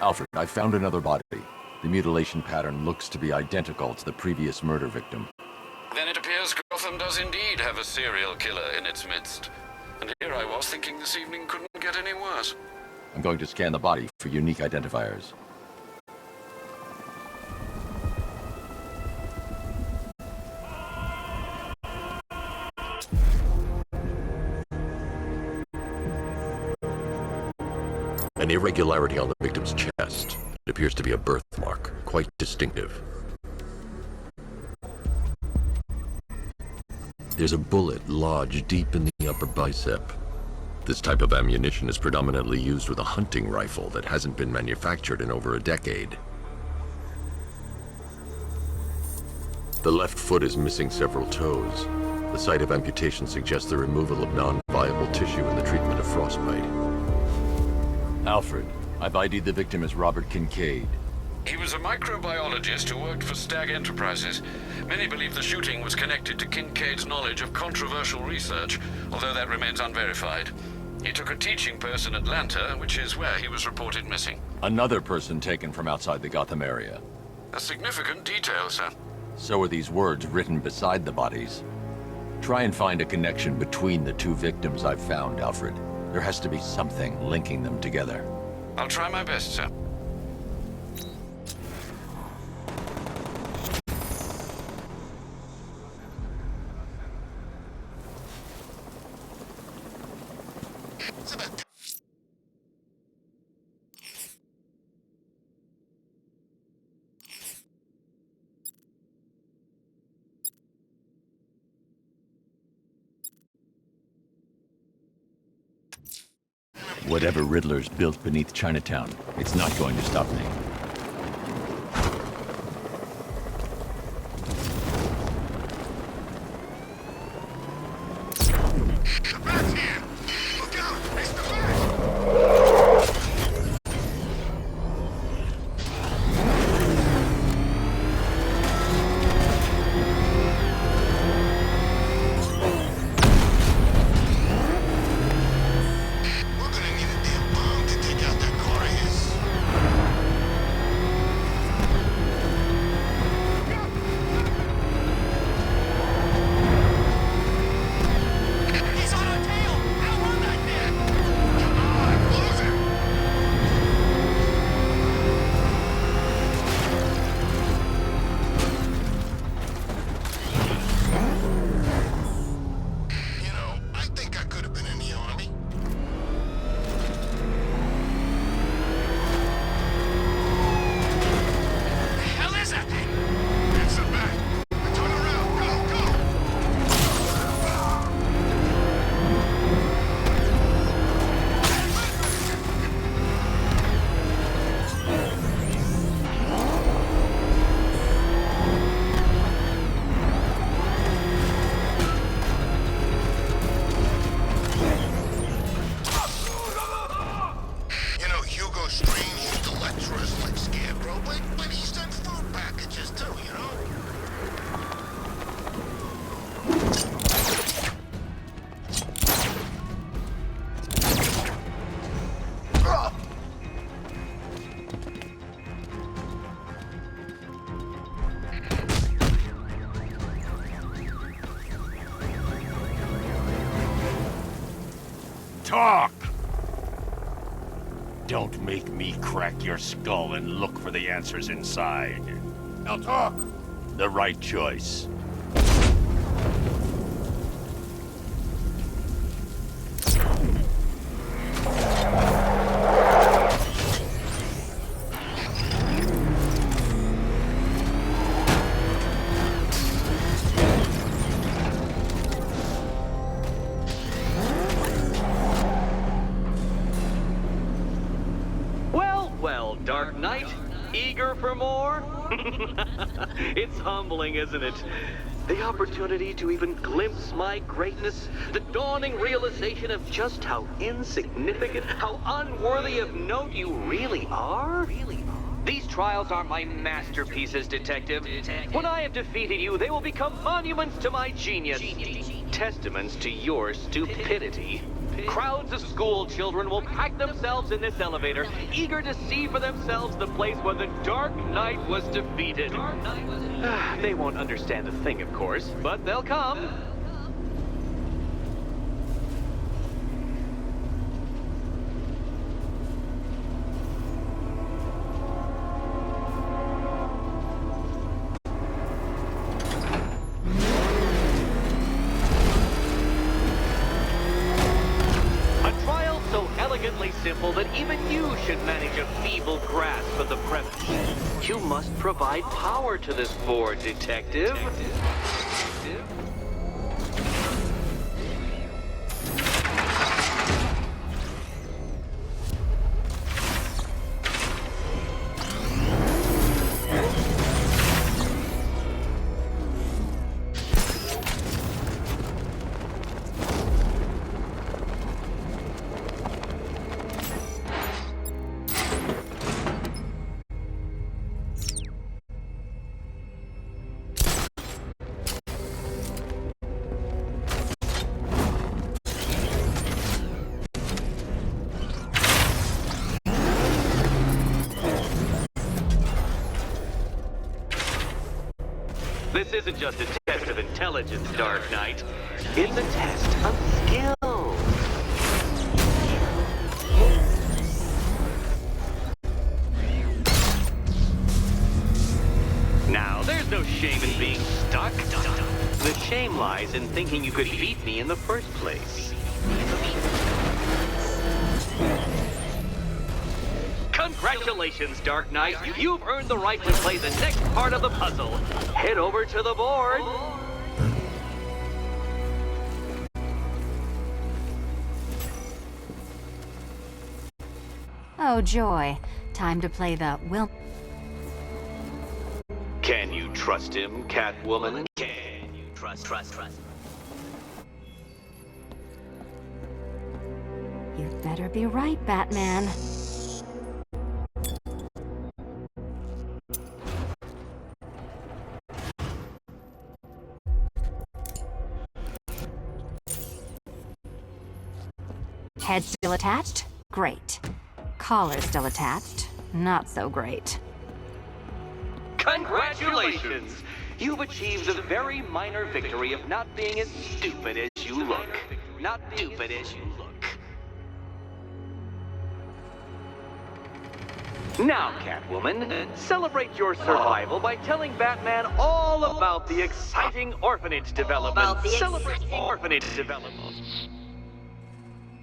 Alfred, I found another body. The mutilation pattern looks to be identical to the previous murder victim. Then it appears Gotham does indeed have a serial killer in its midst. And here I was thinking this evening couldn't get any worse. I'm going to scan the body for unique identifiers. An irregularity on the victim's chest. It appears to be a birthmark, quite distinctive. There's a bullet lodged deep in the upper bicep. This type of ammunition is predominantly used with a hunting rifle that hasn't been manufactured in over a decade. The left foot is missing several toes. The site of amputation suggests the removal of non-viable tissue in the treatment of frostbite. Alfred, I've ID'd the victim as Robert Kincaid. He was a microbiologist who worked for Stag Enterprises. Many believe the shooting was connected to Kincaid's knowledge of controversial research, although that remains unverified. He took a teaching post in Atlanta, which is where he was reported missing. Another person taken from outside the Gotham area. A significant detail, sir. So are these words written beside the bodies. Try and find a connection between the two victims I've found, Alfred. There has to be something linking them together. I'll try my best, sir. Whatever Riddler's built beneath Chinatown, it's not going to stop me. Talk! Don't make me crack your skull and look for the answers inside. Now talk! The right choice. Well, Dark Knight, eager for more? It's humbling, isn't it? The opportunity to even glimpse my greatness, the dawning realization of just how insignificant, how unworthy of note you really are? These trials are my masterpieces, Detective. When I have defeated you, they will become monuments to my genius, testaments to your stupidity. Crowds of school children will pack themselves in this elevator, eager to see for themselves the place where the Dark Knight was defeated. They won't understand a thing, of course, but they'll come. Simple that even you should manage a feeble grasp of the premise. You must provide power to this board, Detective. This isn't just a test of intelligence, Dark Knight. It's a test of skill. Now, there's no shame in being stuck. The shame lies in thinking you could beat me in the first place. Congratulations, Dark Knight. You've earned the right to play the next part of the puzzle. Head over to the board. Oh, joy. Time to play the Will. Can you trust him, Catwoman? Can you trust? You'd better be right, Batman. Head still attached? Great. Collar still attached? Not so great. Congratulations! You've achieved the very minor victory of not being as stupid as you look. Not stupid as you look. Now, Catwoman, celebrate your survival by telling Batman all about the exciting orphanage development. Celebrate orphanage development.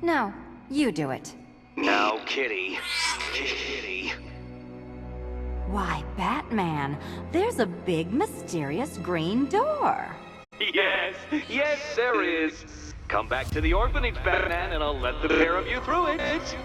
No, you do it. Now, Kitty. Kitty. Why, Batman, there's a big, mysterious green door. Yes, there is. Come back to the orphanage, Batman, and I'll let the pair of you through it.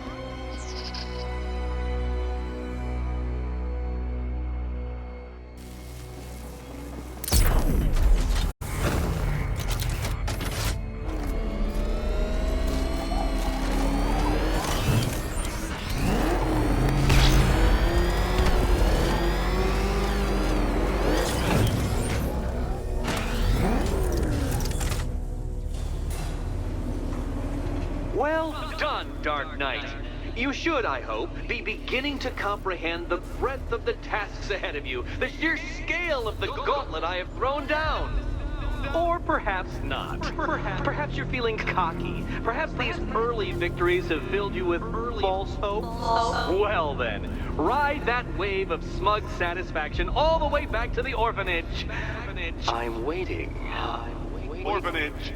Well done, Dark Knight. You should, I hope, be beginning to comprehend the breadth of the tasks ahead of you, the sheer scale of the gauntlet I have thrown down. Or perhaps not. Perhaps you're feeling cocky. Perhaps these early victories have filled you with false hope. Well then, ride that wave of smug satisfaction all the way back to the orphanage. I'm waiting. Orphanage.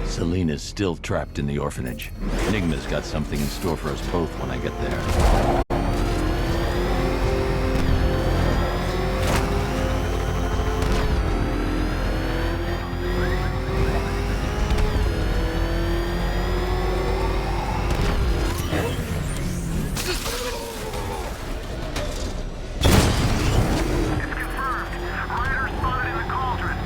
Selina's still trapped in the orphanage. Enigma's got something in store for us both when I get there. It's confirmed. Ryder spotted in the cauldron.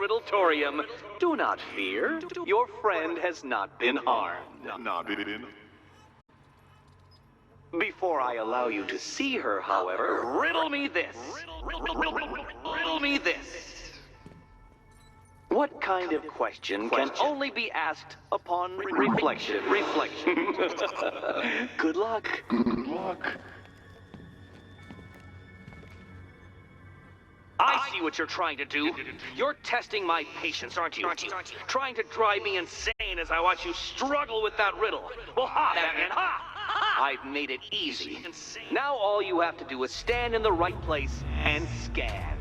Riddletorium. Do not fear. Your friend has not been harmed. Before I allow you to see her, however, riddle me this. Riddle me this. What kind of question can only be asked upon reflection? Good luck. I see what you're trying to do. You're testing my patience, aren't you? Trying to drive me insane as I watch you struggle with that riddle. Well, ha, Batman, ha! I've made it easy. Now all you have to do is stand in the right place and scan.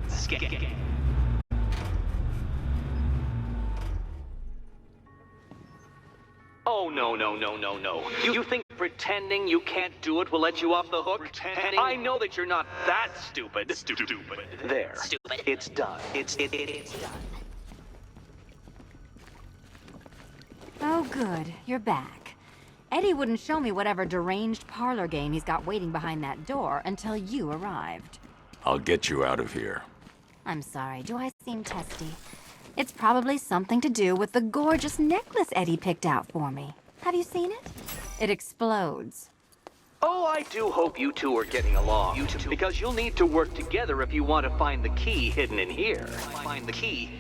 Oh, no. You think pretending you can't do it will let you off the hook? I know that you're not that stupid. There. It's done. It's done. Oh, good. You're back. Eddie wouldn't show me whatever deranged parlor game he's got waiting behind that door until you arrived. I'll get you out of here. I'm sorry, do I seem testy? It's probably something to do with the gorgeous necklace Eddie picked out for me. Have you seen it? It explodes. Oh, I do hope you two are getting along. Because you'll need to work together if you want to find the key hidden in here. Find the key.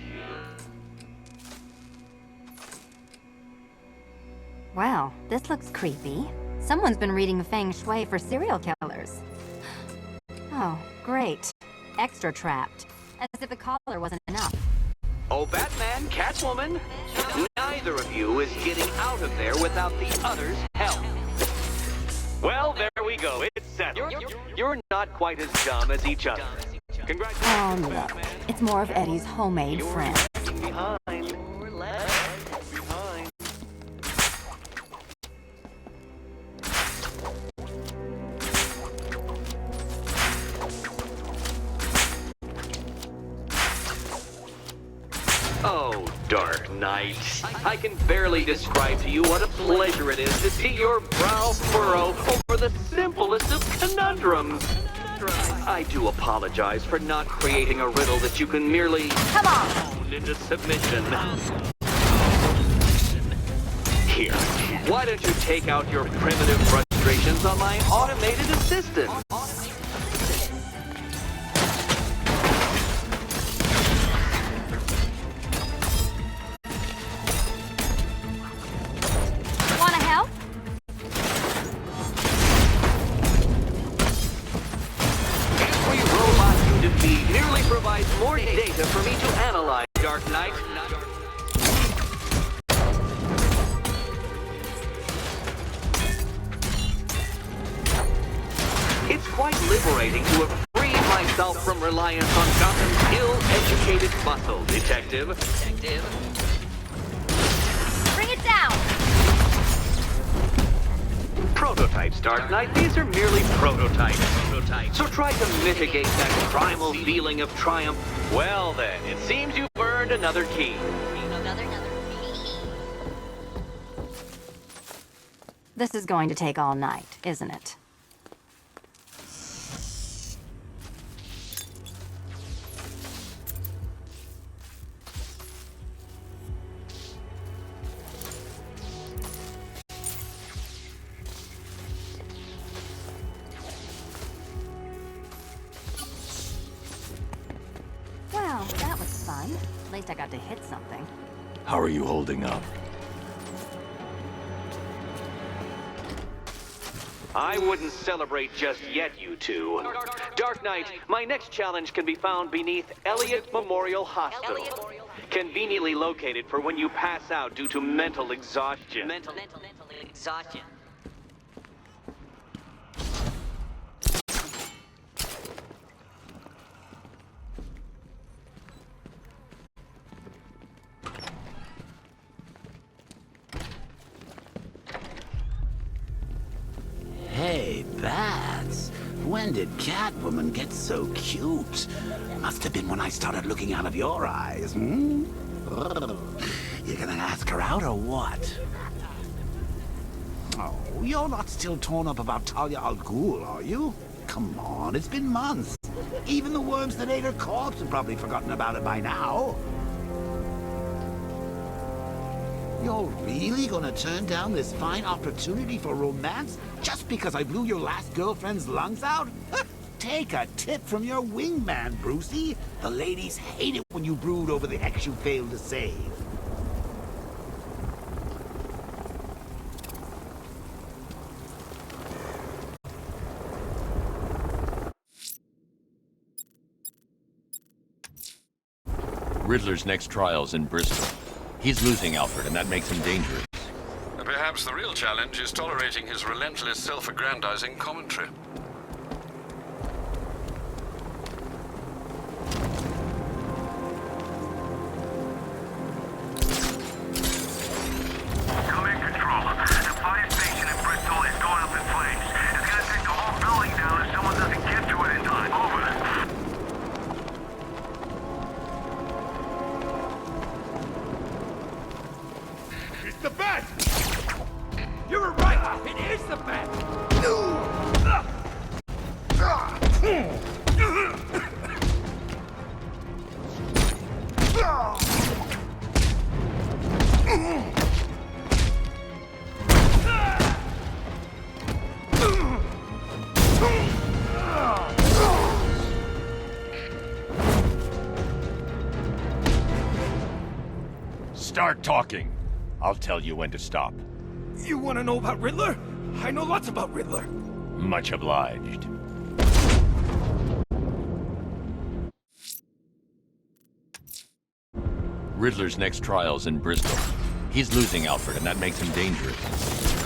Well, this looks creepy. Someone's been reading Feng Shui for serial killers. Oh, great. Extra trapped. As if the collar wasn't enough. Oh, Batman, Catwoman, neither of you is getting out of there without the other's help. Well, there we go. It's settled. You're not quite as dumb as each other. Congratulations, Oh, no. Batman. It's more of Eddie's homemade You're friend. behind. You're left behind. Oh, Dark Knight. I can barely describe to you what a pleasure it is to see your brow furrow over the simplest of conundrums. I do apologize for not creating a riddle that you can merely Come on! into submission. Here, why don't you take out your primitive frustrations on my automated assistant? Wanna help? Every robot you defeat merely provides more data for me to analyze, Dark Knight. It's quite liberating to have freed myself from reliance on Gotham's ill-educated muscle, Detective. Bring it down! Prototypes, Dark Knight. These are merely prototypes. So try to mitigate that primal feeling of triumph. Well then, it seems you've earned another key. This is going to take all night, isn't it? Well, that was fun. At least I got to hit something. How are you holding up? I wouldn't celebrate just yet, you two. Dark Knight, my next challenge can be found beneath Elliott Memorial Hospital. Conveniently located for when you pass out due to mental exhaustion. Mental exhaustion. Hey, Bats. When did Catwoman get so cute? Must have been when I started looking out of your eyes, hmm? You gonna ask her out or what? Oh, you're not still torn up about Talia al Ghul, are you? Come on, it's been months. Even the worms that ate her corpse have probably forgotten about it by now. You're really gonna turn down this fine opportunity for romance just because I blew your last girlfriend's lungs out? Take a tip from your wingman, Brucey. The ladies hate it when you brood over the ex you failed to save. Riddler's next trial's in Bristol. He's losing Alfred, and that makes him dangerous. Perhaps the real challenge is tolerating his relentless self-aggrandizing commentary. Come in, Control. The fire station in Bristol is going up in flames. It's gonna take the whole building down if someone doesn't get to it in time. Over. It's the bat! You were right! It is the bat! Start talking. I'll tell you when to stop. You want to know about Riddler? I know lots about Riddler. Much obliged. Riddler's next trial's in Bristol. He's losing Alfred, and that makes him dangerous.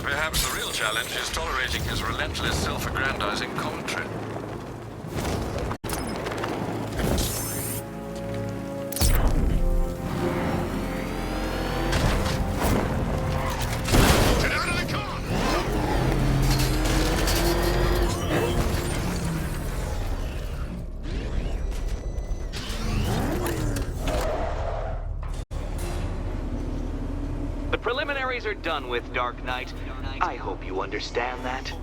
Perhaps the real challenge is tolerating his relentless self-aggrandizing commentary. The preliminaries are done with, Dark Knight. I hope you understand that.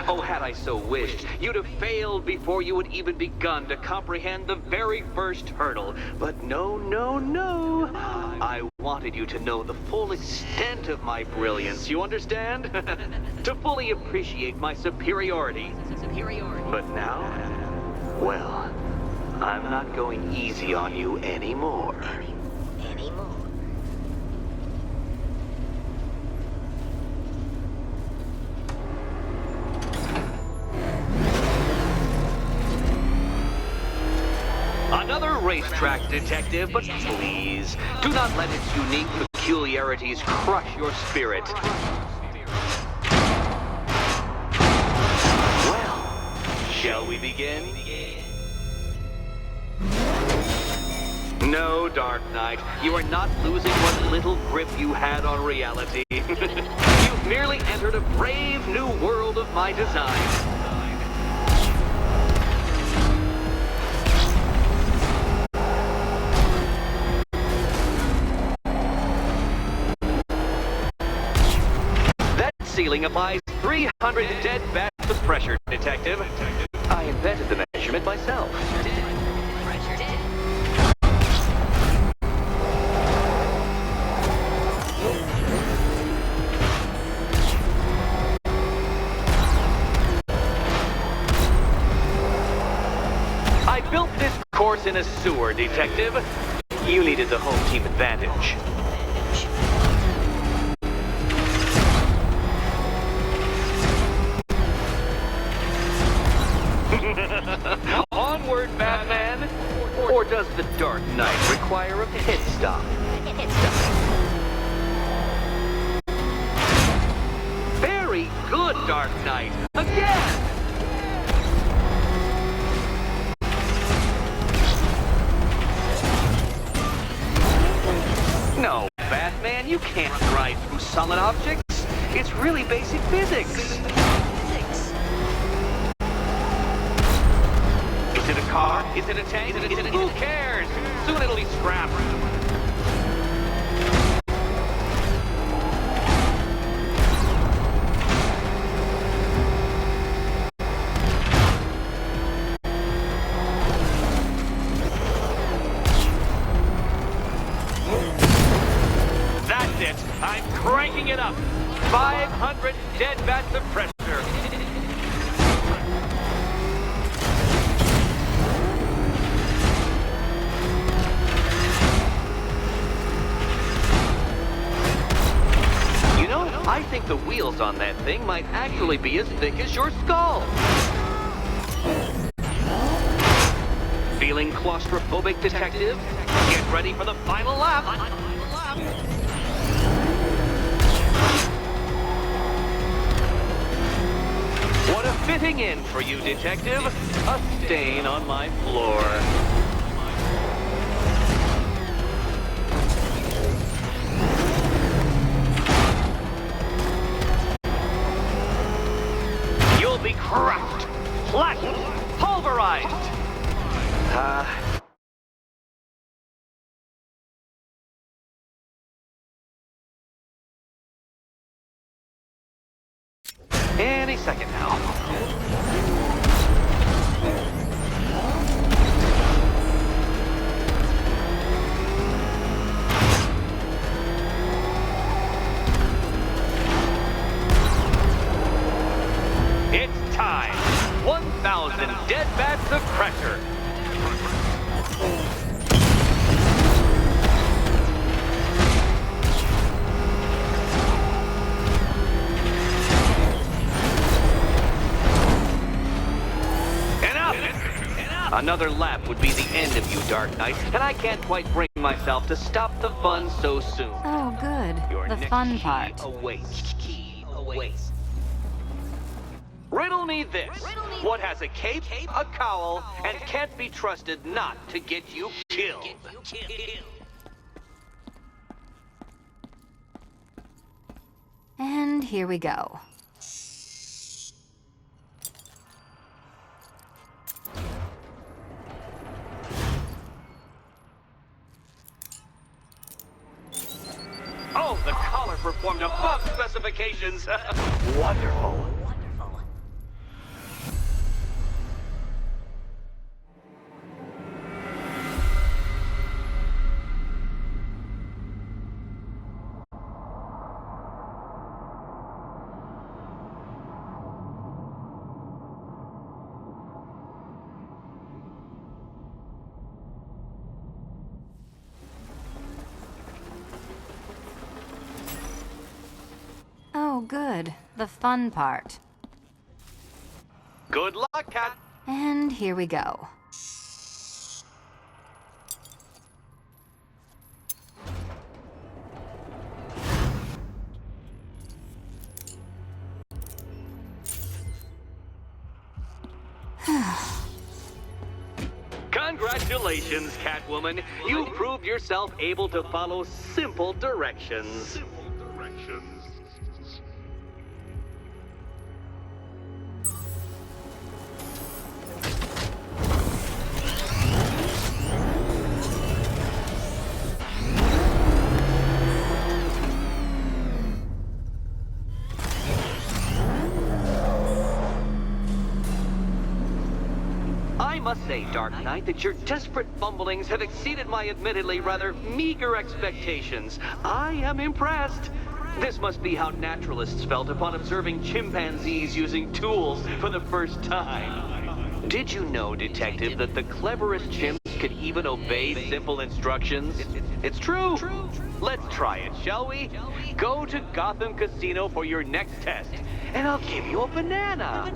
Oh, had I so wished, you'd have failed before you had even begun to comprehend the very first hurdle. But no, no, no. I wanted you to know the full extent of my brilliance, you understand? To fully appreciate my superiority. But now, well, I'm not going easy on you anymore. Another racetrack detective, but please, do not let its unique peculiarities crush your spirit. Well, shall we begin? No, Dark Knight, you are not losing what little grip you had on reality. You've merely entered a brave new world of my design. Ceiling applies 300 dead bats of pressure, Detective. I invented the measurement myself. I built this course in a sewer, Detective. You needed the home team advantage. Onward, Batman! Or does the Dark Knight require a pit stop? Very good, Dark Knight! Again! No, Batman, you can't ride through solid objects. It's really basic physics. Is it a car? Is it a tank? Who cares? Soon it'll be scrap. That it. I'm cranking it up. 500 dead bats of pressure. You know, I think the wheels on that thing might actually be as thick as your skull. Feeling claustrophobic, detective? Get ready for the final lap. What a fitting end for you, detective. A stain on my floor. You'll be crushed, flattened, pulverized. Any second now. It's time. 1,000 dead bats of pressure. Another lap would be the end of you, Dark Knight, and I can't quite bring myself to stop the fun so soon. Oh, good. Your The next fun key part. awaits. Riddle me this. What has a cape, a cowl, and can't be trusted not to get you killed? And here we go. Oh, the collar performed above specifications. Wonderful. Oh, good. The fun part. Good luck, Cat. And here we go. Congratulations, Catwoman. You proved yourself able to follow simple directions. I must say, Dark Knight, that your desperate fumblings have exceeded my admittedly rather meager expectations. I am impressed. This must be how naturalists felt upon observing chimpanzees using tools for the first time. Did you know, Detective, that the cleverest chimps could even obey simple instructions? It's true. Let's try it, shall we? Go to Gotham Casino for your next test, and I'll give you a banana.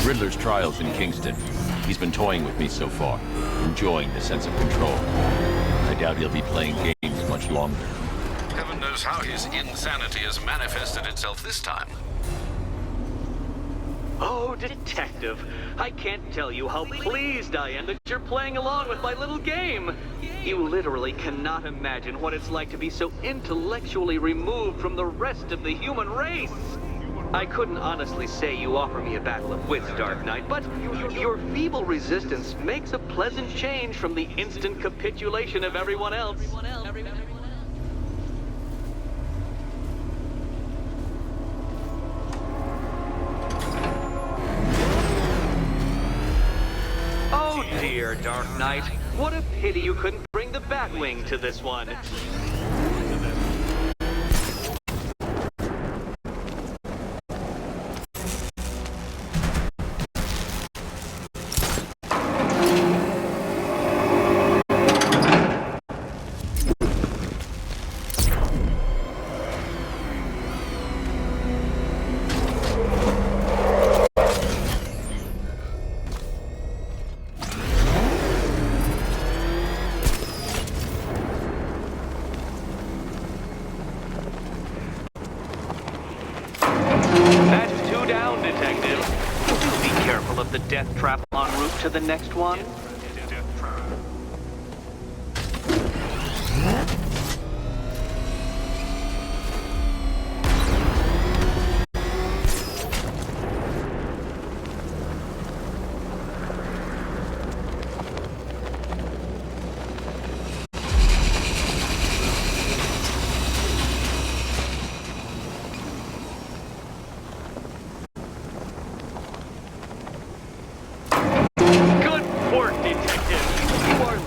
Riddler's trial's in Kingston. He's been toying with me so far, enjoying the sense of control. I doubt he'll be playing games much longer. Heaven knows how his insanity has manifested itself this time. Oh, Detective, I can't tell you how pleased I am that you're playing along with my little game. You literally cannot imagine what it's like to be so intellectually removed from the rest of the human race. I couldn't honestly say you offer me a battle of wits, Dark Knight, but your feeble resistance makes a pleasant change from the instant capitulation of everyone else. Oh dear, Dark Knight. What a pity you couldn't bring the Batwing to this one. The death trap en route to the next one?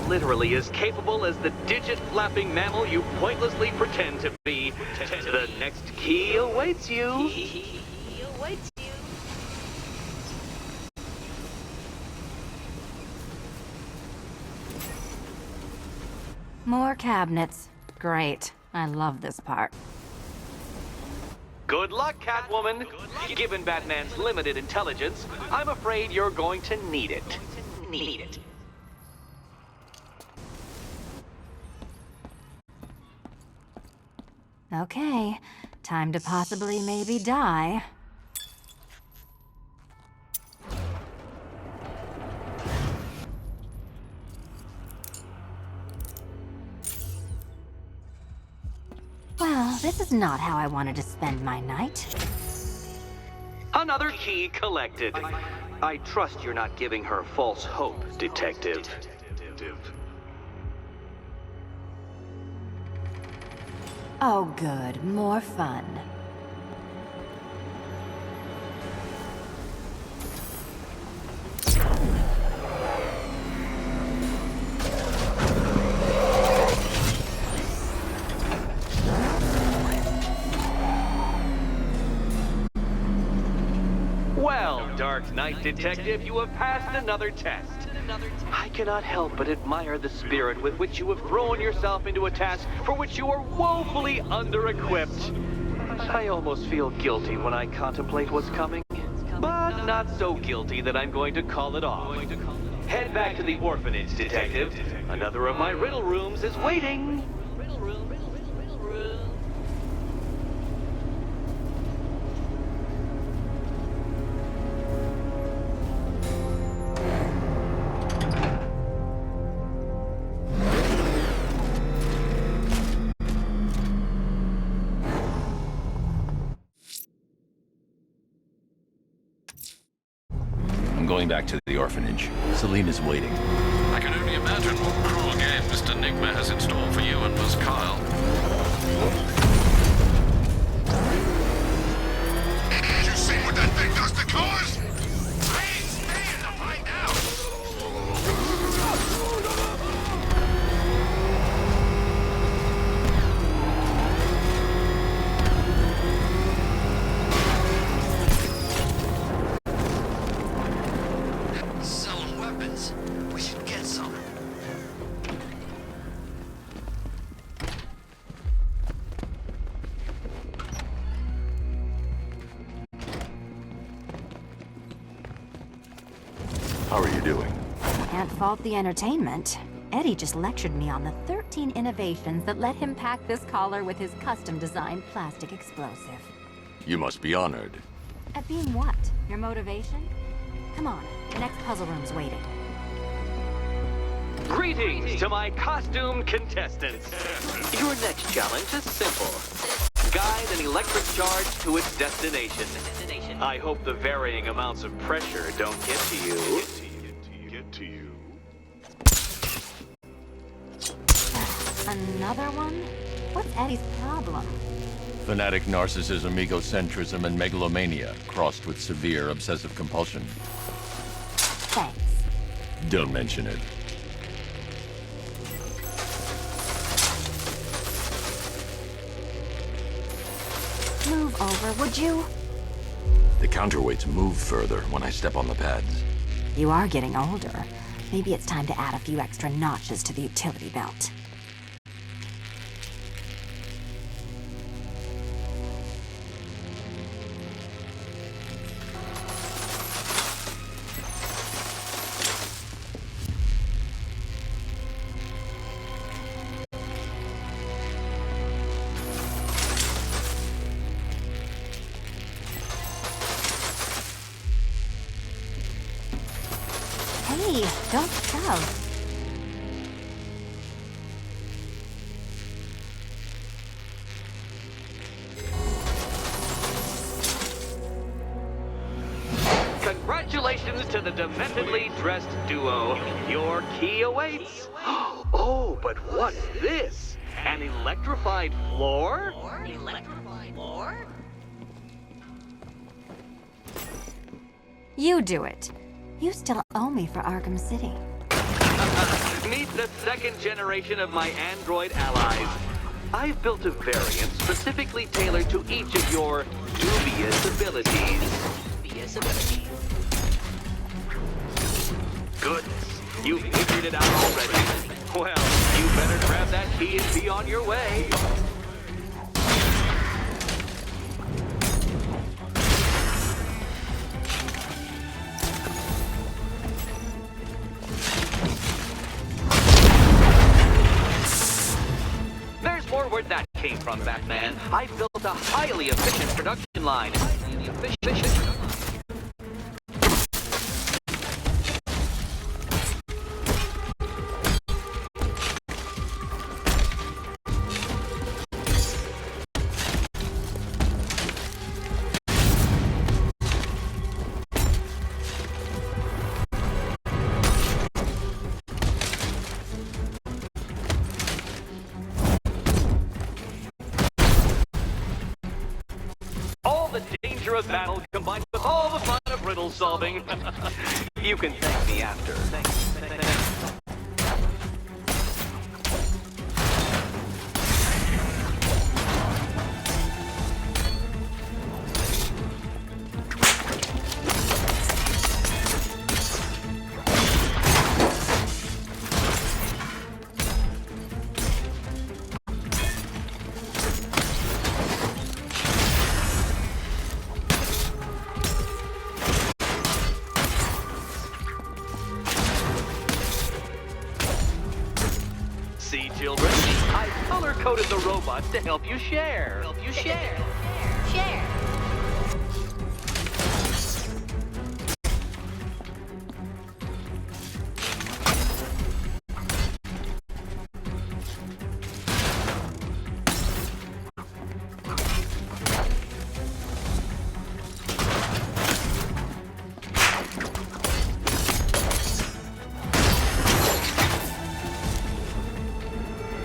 Literally as capable as the digit-flapping mammal you pointlessly pretend to be. The next key awaits you. More cabinets. Great. I love this part. Good luck, Catwoman. Given Batman's limited intelligence, I'm afraid you're going to need it. Okay, time to possibly maybe die. Well, this is not how I wanted to spend my night. Another key collected. I trust you're not giving her false hope, Detective. Oh good, more fun. Well, Dark Knight Detective, you have passed another test. I cannot help but admire the spirit with which you have thrown yourself into a task for which you are woefully under-equipped. I almost feel guilty when I contemplate what's coming, but not so guilty that I'm going to call it off. Head back to the orphanage, Detective. Another of my riddle rooms is waiting. I'm going back to the orphanage. Celine is waiting. I can only imagine what cruel game Mr. Nigma has in store for you and Miss Kyle. Did you see what that thing does to cars? I ain't staying to find out. Selling weapons. We should get some. How are you doing? Can't fault the entertainment. Eddie just lectured me on the 13 innovations that let him pack this collar with his custom-designed plastic explosive. You must be honored. At being what? Your motivation? Come on, the next puzzle room's waiting. Greetings to my costumed contestants. Your next challenge is simple. guide an electric charge to its destination. I hope the varying amounts of pressure don't get to you. Another one? What's Eddie's problem? Fanatic narcissism, egocentrism, and megalomania, crossed with severe obsessive compulsion. Thanks. Don't mention it. Move over, would you? The counterweights move further when I step on the pads. You are getting older. Maybe it's time to add a few extra notches to the utility belt. Hey, don't shove. Congratulations to the dementedly dressed duo. Your key awaits. Oh, but what's this? An electrified floor? Electrified floor? You do it. You still owe me for Arkham City. Meet the second generation of my android allies. I've built a variant specifically tailored to each of your dubious abilities. Goodness, you've figured it out already. Well, you better grab that key and be on your way. There's more where that came from, Batman. I built a highly efficient production line. All the danger of battle combined with all the fun of riddle solving. You can thank me after. See, children, I color-coded the robots to help you share. Share.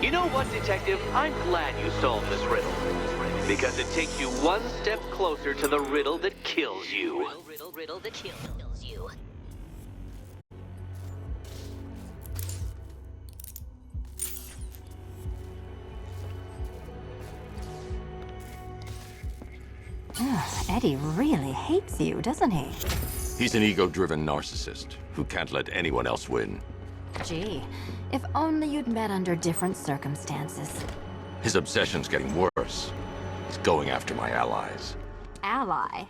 You know what, Detective? I'm glad you solved this riddle. Because it takes you one step closer to the riddle that kills you. Riddle that kills you. Eddie really hates you, doesn't he? He's an ego-driven narcissist who can't let anyone else win. Gee, if only you'd met under different circumstances. His obsession's getting worse. He's going after my allies. Ally.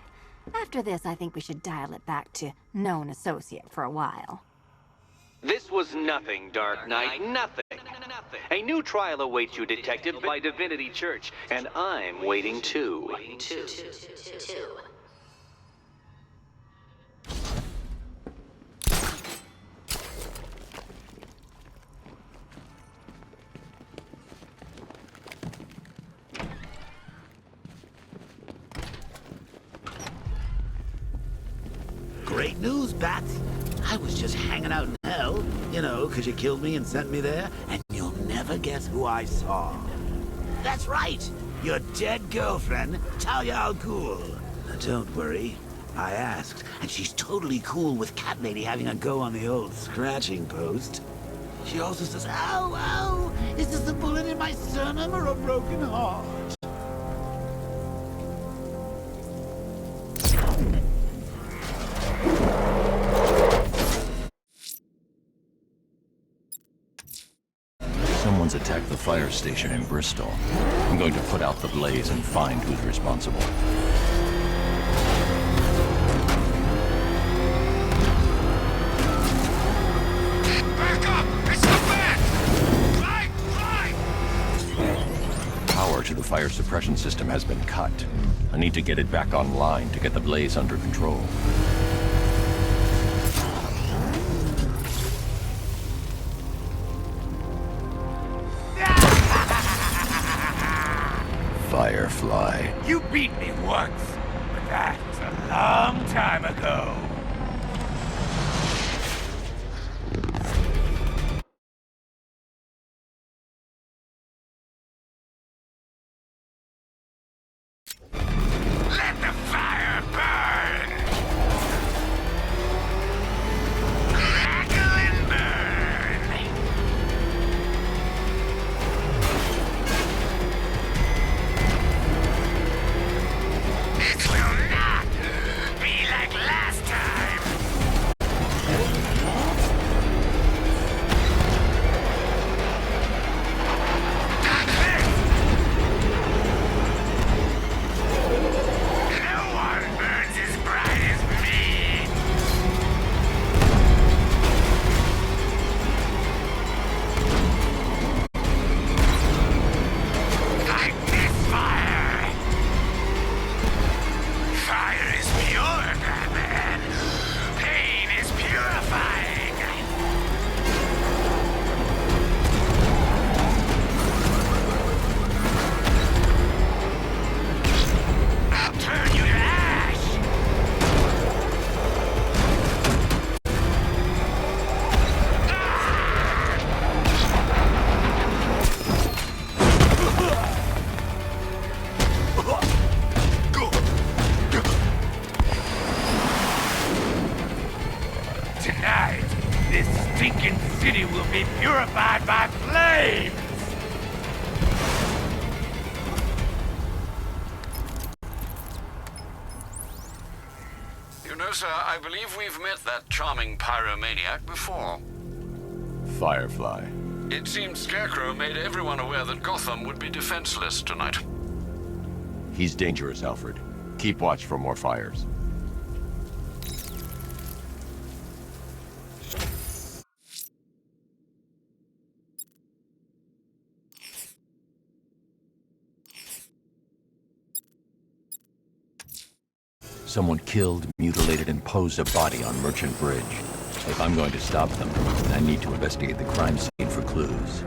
After this, I think we should dial it back to known associate for a while. This was nothing, Dark Knight, nothing. A new trial awaits you, Detective, by Divinity Church, and I'm waiting too. Great news, Bats. I was just hanging out in hell, you know, 'cause you killed me and sent me there, and you'll never guess who I saw. That's right, your dead girlfriend, Talia al Ghul. Now, don't worry, I asked, and she's totally cool with Cat Lady having a go on the old scratching post. She also says, ow, ow, is this a bullet in my sternum or a broken heart? Someone's attacked the fire station in Bristol. I'm going to put out the blaze and find who's responsible. Back up! It's the bat! Fly! Fly! Power to the fire suppression system has been cut. I need to get it back online to get the blaze under control. Firefly. You beat me once, but that's a long time ago. Let the fire burn! Crackle and burn! It will not be like last time! No one burns as bright as me! I miss fire! Fire is pure, Batman! Pain is purifying! I'll turn you to ash! Tonight, this stinking city will be purified by flames! You know, sir, I believe we've met that charming pyromaniac before. Firefly. It seems Scarecrow made everyone aware that Gotham would be defenseless tonight. He's dangerous, Alfred. Keep watch for more fires. Someone killed, mutilated, and posed a body on Merchant Bridge. If I'm going to stop them, I need to investigate the crime scene for clues.